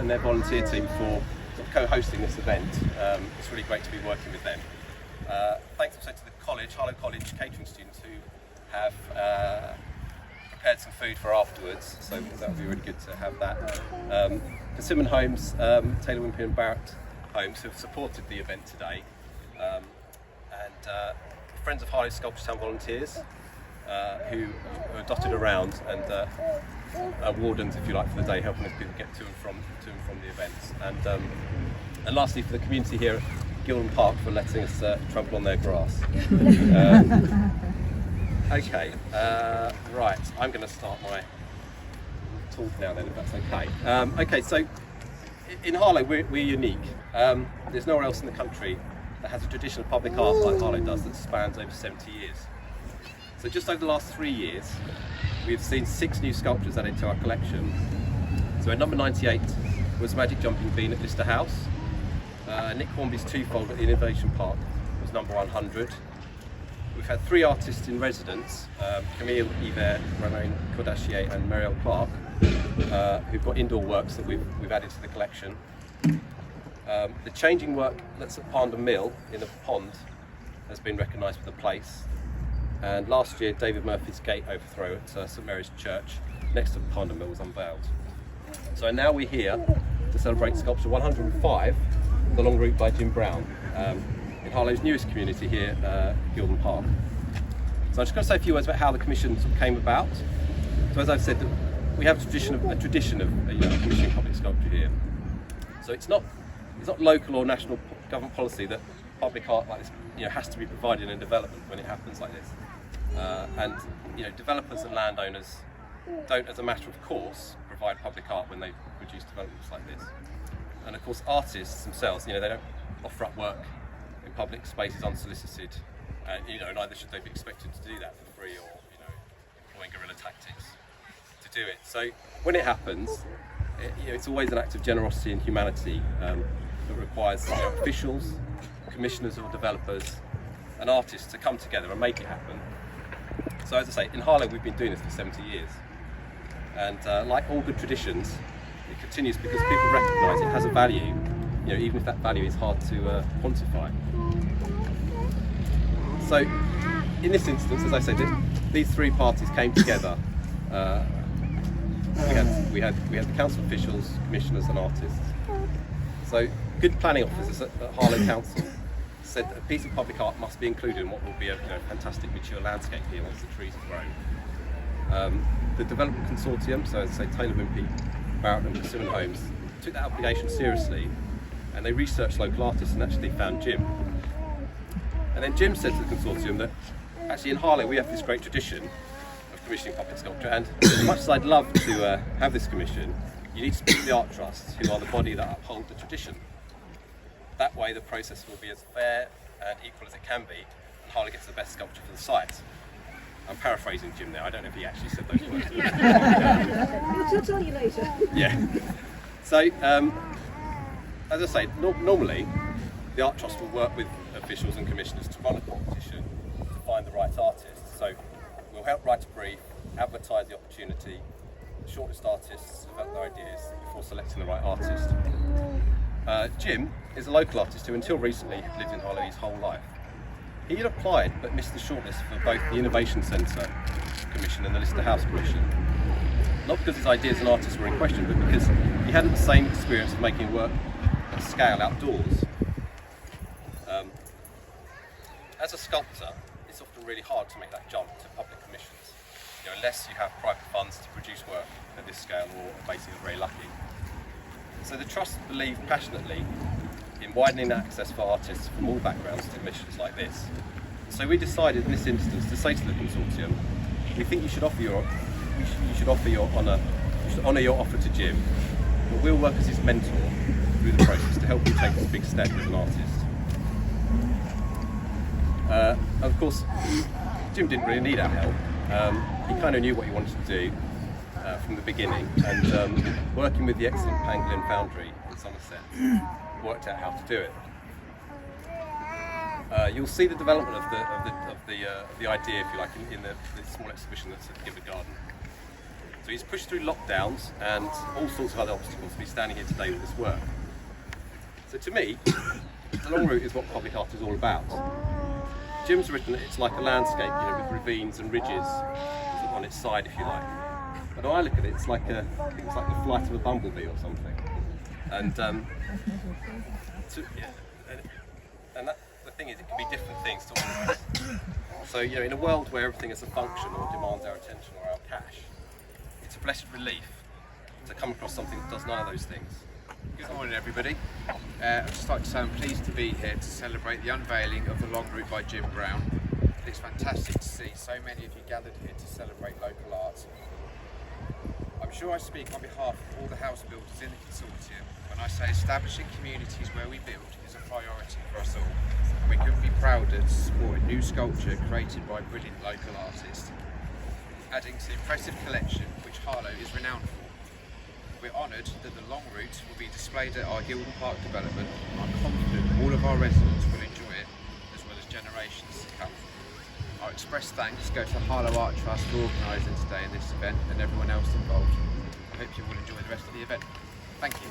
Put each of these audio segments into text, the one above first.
and their volunteer team for co-hosting this event. It's really great to be working with them. Thanks also to the college, Harlow College catering students who have prepared some food for afterwards, so that would be really good to have that. Persimmon Homes, Taylor Wimpey and Barrett Homes have supported the event today, and Friends of Harlow Sculpture Town volunteers who are dotted around and wardens, if you like, for the day, helping us people get to and from the events. And lastly, for the community here at Gilden Park for letting us trample on their grass. Okay, right, I'm going to start my talk now then, if that's okay. Okay, so in Harlow we're unique. There's nowhere else in the country that has a tradition of public art like Harlow does that spans over 70 years. So just over the last 3 years, we've seen 6 new sculptures added to our collection. So at number 98 was Magic Jumping Bean at Lister House. Nick Hornby's Twofold at the Innovation Park was number 100. We've had 3 artists in residence, Camille Yver, Romain Cordachier and Marielle Clark, who've got indoor works that we've added to the collection. The changing work that's at Panda Mill in the pond has been recognised with a place. And last year, David Murphy's gate overthrow at St Mary's Church next to Panda Mill was unveiled. So now we're here to celebrate sculpture 105, The Long Route by Jim Brown, in Harlow's newest community here, Gilden Park. So I'm just going to say a few words about how the commission sort of came about. So as I've said, we have a tradition of commissioning public sculpture here. So it's not local or national government policy that public art like this has to be provided in development when it happens like this. And developers and landowners don't, as a matter of course, provide public art when they produce developments like this. And of course, artists themselves, they don't offer up work in public spaces unsolicited, and neither should they be expected to do that for free or employing guerrilla tactics to do it. So when it happens, it's always an act of generosity and humanity that requires officials, commissioners or developers and artists to come together and make it happen. So as I say, in Harlow we've been doing this for 70 years, and like all good traditions, it continues because people recognise it has a value, even if that value is hard to quantify. So in this instance, as I said, these 3 parties came together. We had the council officials, commissioners and artists. So good planning officers at Harlow Council said that a piece of public art must be included in what will be a fantastic mature landscape here once the trees are grown. The development consortium, so as I say, Taylor Wimpey, Barrett and Persimmon Homes, took that obligation seriously, and they researched local artists and actually found Jim. And then Jim said to the consortium that actually in Harlow we have this great tradition of commissioning public sculpture, and as much as I'd love to have this commission, you need to speak to the art trusts, who are the body that uphold the tradition. That way the process will be as fair and equal as it can be, and Harlow gets the best sculpture for the site. I'm paraphrasing Jim there, I don't know if he actually said those words. He'll tell you later. Yeah. So, as I say, normally the art trust will work with officials and commissioners to run a competition to find the right artists. So we'll help write a brief, advertise the opportunity, shortlist artists, develop their ideas before selecting the right artist. Jim is a local artist who until recently lived in Harlow his whole life. He had applied but missed the shortlist for both the Innovation Centre Commission and the Lister House Commission. Not because his ideas and artists were in question, but because he hadn't the same experience of making work at scale outdoors. As a sculptor, it's often really hard to make that jump to public commissions, unless you have private funds to produce work at this scale or are basically very lucky. So the Trust believe passionately in widening access for artists from all backgrounds to commissions like this. So we decided in this instance to say to the consortium, we think you should honour your offer to Jim, but we'll work as his mentor through the process to help you take this big step as an artist. Of course, Jim didn't really need our help. He kind of knew what he wanted to do from the beginning, and working with the excellent Pangolin Foundry in Somerset, worked out how to do it. You'll see the development of the idea, if you like, in the small exhibition that's at Gilden Garden. So he's pushed through lockdowns and all sorts of other obstacles to be standing here today with this work. So to me, the long route is what public art is all about. Jim's written it's like a landscape, with ravines and ridges on its side, if you like. But when I look at it, it's like the flight of a bumblebee or something. And the thing is, it can be different things to all of us. So in a world where everything is a function or demands our attention or our cash, it's a blessed relief to come across something that does none of those things. Good morning, everybody. I'd just like to say I'm pleased to be here to celebrate the unveiling of the Long Route by Jim Brown. It's fantastic to see so many of you gathered here to celebrate local art. I'm sure I speak on behalf of all the house builders in the consortium when I say establishing communities where we build is a priority for us all, and we couldn't be prouder to support a new sculpture created by brilliant local artists, adding to the impressive collection which Harlow is renowned for. We're honoured that the Long Route will be displayed at our Gilden Park development, and I'm confident all of our residents will enjoy it, as well as generations to come. Our express thanks go to the Harlow Art Trust for organising today in this event and everyone else involved. I hope you will enjoy the rest of the event. Thank you.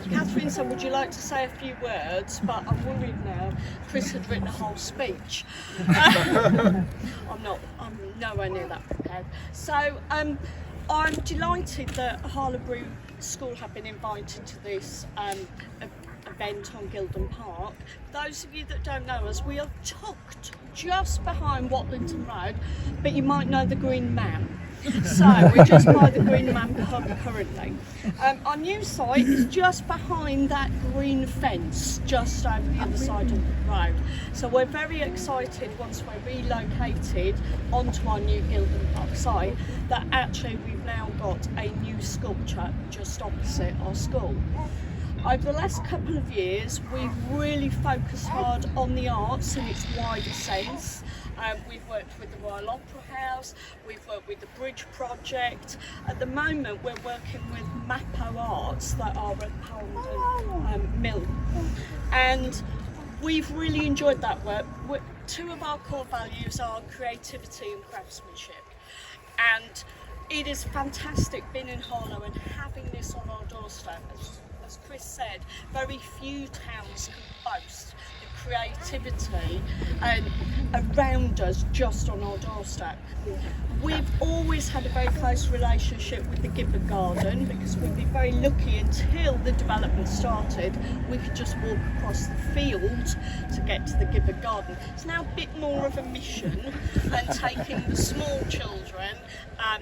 Catherine said, would you like to say a few words? But I'm worried now. Chris had written a whole speech. I'm nowhere near that prepared. So I'm delighted that Harlow School have been invited to this event on Gilden Park. Those of you that don't know us, we are tucked just behind Watlington Road, but you might know the Green Man. So we're just by the Green Man pub currently. Our new site is just behind that green fence, just over the other side of the road. So we're very excited once we're relocated onto our new Gilden Park site that actually we've now got a new sculpture just opposite our school. Over the last couple of years, we've really focused hard on the arts in its wider sense. We've worked with the Royal Opera House, we've worked with the Bridge Project. At the moment, we're working with Mapo Arts that are at Pound Mill. And we've really enjoyed that work. Two of our core values are creativity and craftsmanship. And it is fantastic being in Harlow and having this on our doorstep. As Chris said, very few towns can boast the creativity around us just on our doorstep. We've always had a very close relationship with the Gilden Garden because we've been very lucky until the development started. We could just walk across the field to get to the Gilden Garden. It's now a bit more of a mission, and taking the small children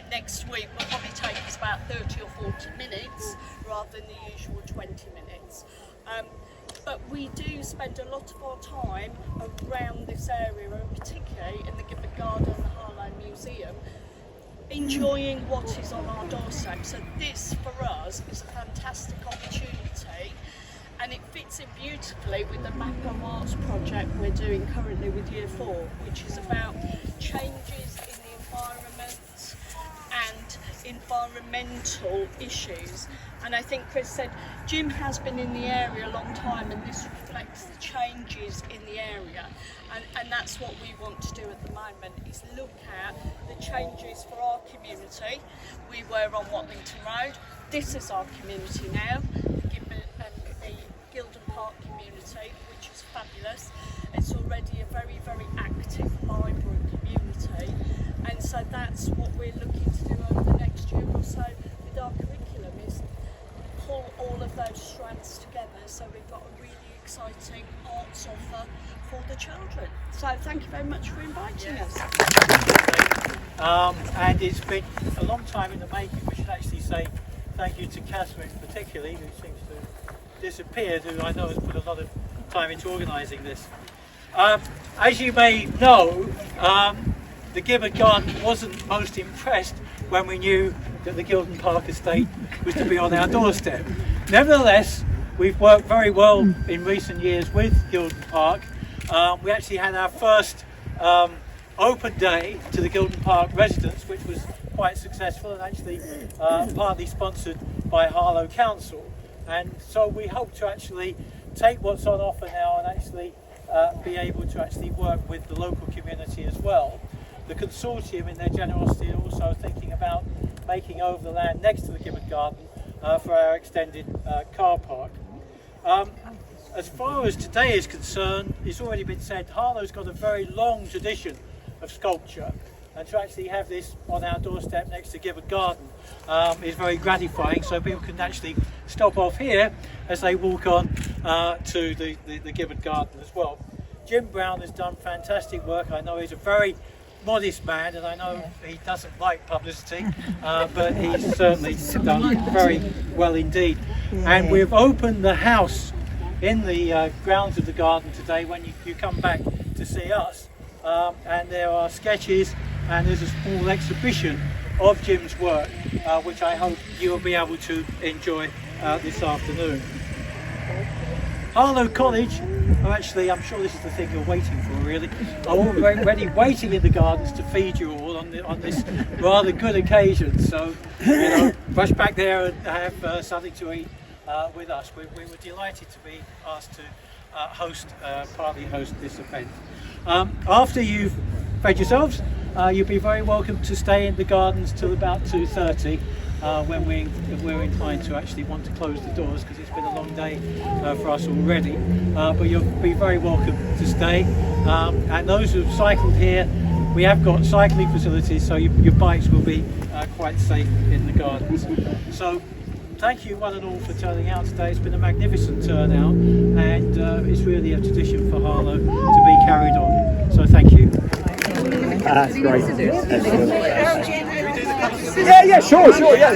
next week will probably take us about 30 or 40 minutes rather than the usual 20 minutes. But we do spend a lot of our time around this area, and particularly in the Gilden Garden and the Harlow Museum, enjoying what is on our doorstep. So this, for us, is a fantastic opportunity, and it fits in beautifully with the Mapo Arts project we're doing currently with Year 4, which is about changes in the environment and environmental issues. And I think Chris said Jim has been in the area a long time, and this reflects the changes in the area, and that's what we want to do at the moment, is look at the changes for our community. We were on Watlington Road, this is our community now, the Gilden Park community, which is fabulous. It's already a very, very active, vibrant community, and so that's what we're looking to do over the next year or so with our curriculum, is pull all of those strands together so we've got a really exciting arts offer for the children. So thank you very much for inviting us. And it's been a long time in the making. We should actually say thank you to Catherine particularly, who seems to have disappeared, who I know has put a lot of time into organising this. As you may know, the Gilden Garden wasn't most impressed when we knew that the Gilden Park estate was to be on our doorstep. Nevertheless, we've worked very well in recent years with Gilden Park. We actually had our first open day to the Gilden Park residents, which was quite successful and actually partly sponsored by Harlow Council. And so we hope to actually take what's on offer now and actually be able to actually work with the local community as well. the consortium in their generosity are also thinking about making over the land next to the Gilden Garden for our extended car park. As far as today is concerned, it's already been said, Harlow's got a very long tradition of sculpture, and to actually have this on our doorstep next to Gilden Garden is very gratifying, so people can actually stop off here as they walk on to the Gilden Garden as well. Jim Brown has done fantastic work. I know he's a very modest man, and I know he doesn't like publicity, but he's certainly done very well indeed. And we've opened the house in the grounds of the garden today when you come back to see us, and there are sketches and there's a small exhibition of Jim's work, which I hope you'll be able to enjoy this afternoon. Harlow College are actually, I'm sure this is the thing you're waiting for really, are already waiting in the gardens to feed you all on this rather good occasion. So, rush back there and have something to eat with us. We were delighted to be asked to partly host this event. After you've fed yourselves, you'll be very welcome to stay in the gardens till about 2:30. When we're inclined to actually want to close the doors, because it's been a long day for us already. But you'll be very welcome to stay. And those who've cycled here, we have got cycling facilities, so your bikes will be quite safe in the gardens. So thank you one and all for turning out today. It's been a magnificent turnout, and it's really a tradition for Harlow to be carried on. So thank you. That's great. Yeah, sure, yeah.